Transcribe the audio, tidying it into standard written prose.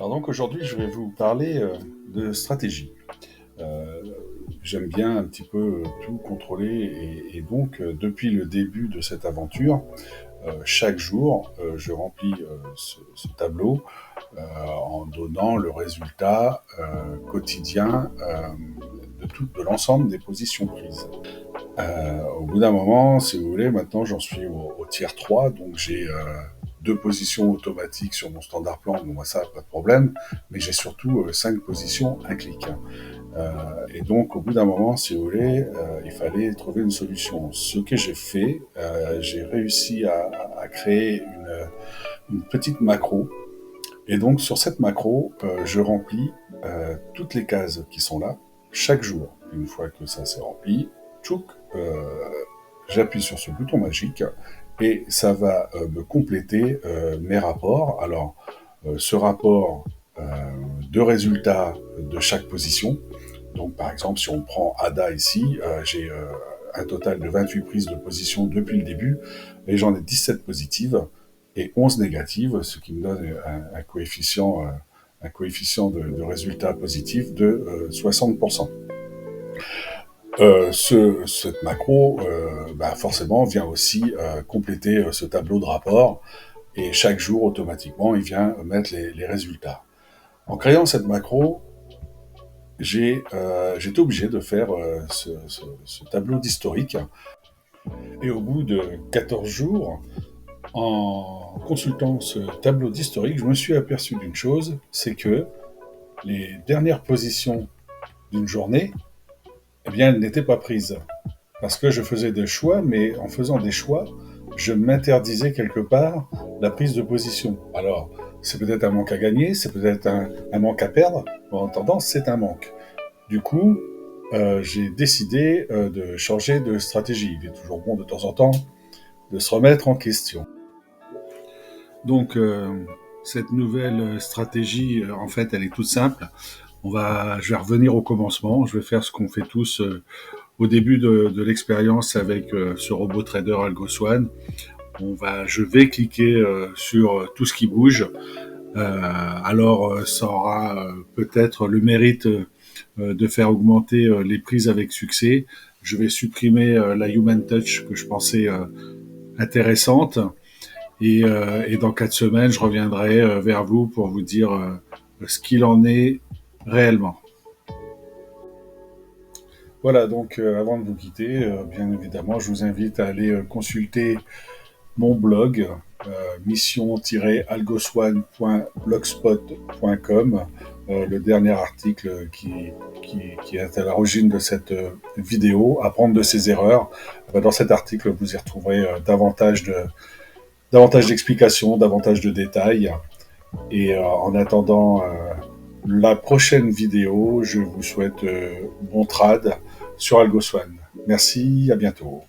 Alors donc aujourd'hui, je vais vous parler de stratégie. Euh, J'aime bien un petit peu tout contrôler et donc depuis le début de cette aventure, chaque jour, je remplis ce tableau en donnant le résultat quotidien de l'ensemble des positions prises. Au bout d'un moment, si vous voulez, maintenant j'en suis au tiers 3, donc j'ai deux positions automatiques sur mon standard plan, bon, moi, ça, pas de problème, mais j'ai surtout 5 positions, un clic. Et donc, au bout d'un moment, si vous voulez, il fallait trouver une solution. Ce que j'ai fait, j'ai réussi à créer une petite macro. Et donc, sur cette macro, je remplis toutes les cases qui sont là, chaque jour. Une fois que ça s'est rempli, tchouk, j'appuie sur ce bouton magique et ça va me compléter mes rapports. Alors, ce rapport euh, de résultats de chaque position, donc par exemple, si on prend ADA ici, j'ai un total de 28 prises de position depuis le début, et j'en ai 17 positives et 11 négatives, ce qui me donne un coefficient de résultat positif de 60%. Cette macro, forcément, vient aussi compléter ce tableau de rapport, et chaque jour, automatiquement, il vient mettre les résultats. En créant cette macro, j'étais obligé de faire ce tableau d'historique. Et au bout de 14 jours, en consultant ce tableau d'historique, je me suis aperçu d'une chose, c'est que les dernières positions d'une journée, eh bien, elles n'étaient pas prises. Parce que je faisais des choix, mais en faisant des choix, je m'interdisais quelque part la prise de position. Alors, c'est peut-être un manque à gagner, c'est peut-être un manque à perdre, mais en tendance, c'est un manque. Du coup, j'ai décidé de changer de stratégie. Il est toujours bon de temps en temps de se remettre en question. Donc, cette nouvelle stratégie, en fait, elle est toute simple. Je vais revenir au commencement. Je vais faire ce qu'on fait tous au début de l'expérience avec ce robot trader AlgoSwan. Je vais cliquer sur tout ce qui bouge. Ça aura peut-être le mérite de faire augmenter les prises avec succès. Je vais supprimer la Human Touch que je pensais intéressante. Et dans 4 semaines, je reviendrai vers vous pour vous dire ce qu'il en est réellement. Voilà, donc avant de vous quitter, bien évidemment, je vous invite à aller consulter mon blog mission-algoswan.blogspot.com, le dernier article qui est à l'origine de cette vidéo, apprendre de ses erreurs. Dans cet article, vous y retrouverez davantage d'explications, davantage de détails. Et en attendant la prochaine vidéo, je vous souhaite bon trad sur AlgoSwan. Merci, à bientôt.